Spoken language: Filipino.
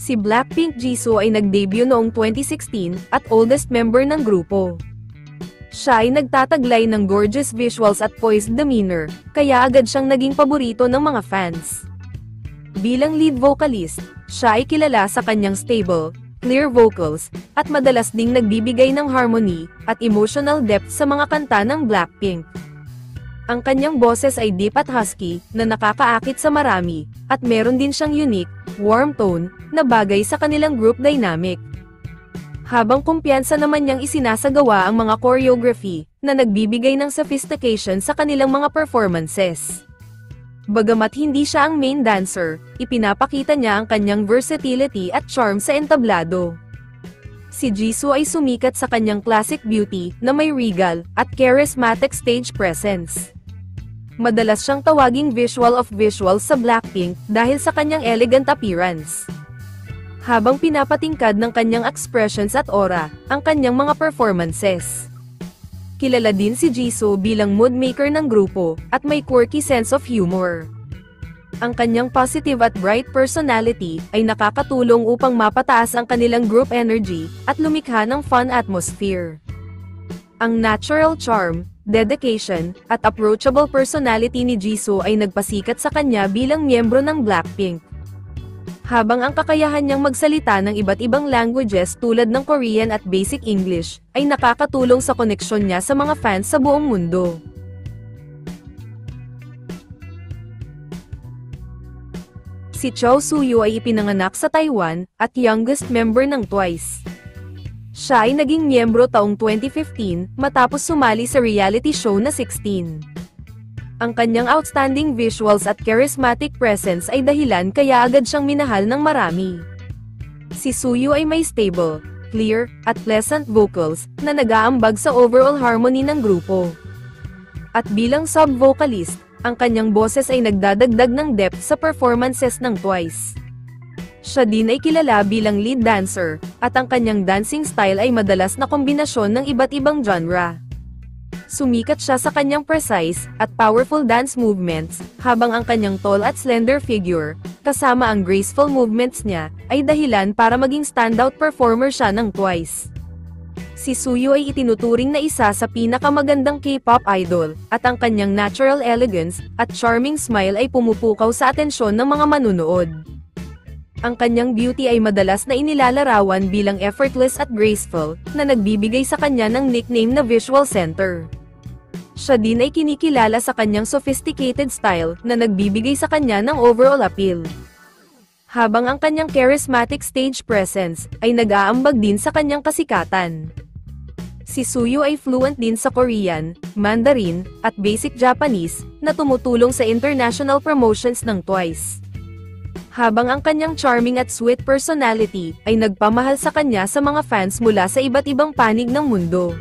Si Blackpink Jisoo ay nag-debut noong 2016 at oldest member ng grupo. Siya ay nagtataglay ng gorgeous visuals at poised demeanor, kaya agad siyang naging paborito ng mga fans. Bilang lead vocalist, siya ay kilala sa kanyang stable, clear vocals, at madalas ding nagbibigay ng harmony at emotional depth sa mga kanta ng Blackpink. Ang kanyang boses ay deep at husky, na nakakaakit sa marami, at meron din siyang unique, warm tone, na bagay sa kanilang group dynamic. Habang kumpiyansa naman niyang isinasagawa ang mga choreography, na nagbibigay ng sophistication sa kanilang mga performances. Bagamat hindi siya ang main dancer, ipinapakita niya ang kanyang versatility at charm sa entablado. Si Jisoo ay sumikat sa kanyang classic beauty, na may regal, at charismatic stage presence. Madalas siyang tawaging visual of visuals sa Blackpink, dahil sa kanyang elegant appearance. Habang pinapatingkad ng kanyang expressions at aura, ang kanyang mga performances. Kilala din si Jisoo bilang mood maker ng grupo, at may quirky sense of humor. Ang kanyang positive at bright personality ay nakakatulong upang mapataas ang kanilang group energy at lumikha ng fun atmosphere. Ang natural charm, dedication, at approachable personality ni Jisoo ay nagpasikat sa kanya bilang miyembro ng Blackpink. Habang ang kakayahan niyang magsalita ng iba't ibang languages tulad ng Korean at basic English, ay nakakatulong sa koneksyon niya sa mga fans sa buong mundo. Si Chow Soo-yoo ay ipinanganak sa Taiwan, at youngest member ng TWICE. Siya ay naging miyembro taong 2015, matapos sumali sa reality show na 16. Ang kanyang outstanding visuals at charismatic presence ay dahilan kaya agad siyang minahal ng marami. Si Soo-yoo ay may stable, clear, at pleasant vocals, na nag-aambag sa overall harmony ng grupo. At bilang sub-vocalist, ang kanyang boses ay nagdadagdag ng depth sa performances ng TWICE. Siya din ay kilala bilang lead dancer, at ang kanyang dancing style ay madalas na kombinasyon ng iba't ibang genre. Sumikat siya sa kanyang precise at powerful dance movements, habang ang kanyang tall at slender figure, kasama ang graceful movements niya, ay dahilan para maging standout performer siya ng TWICE. Si Soo-yoo ay itinuturing na isa sa pinakamagandang K-pop idol, at ang kanyang natural elegance at charming smile ay pumupukaw sa atensyon ng mga manunood. Ang kanyang beauty ay madalas na inilalarawan bilang effortless at graceful, na nagbibigay sa kanya ng nickname na Visual Center. Siya din ay kinikilala sa kanyang sophisticated style, na nagbibigay sa kanya ng overall appeal. Habang ang kanyang charismatic stage presence ay nag-aambag din sa kanyang kasikatan. Si Soo-yoo ay fluent din sa Korean, Mandarin, at basic Japanese, na tumutulong sa international promotions ng TWICE. Habang ang kanyang charming at sweet personality ay nagpamahal sa kanya sa mga fans mula sa iba't ibang panig ng mundo.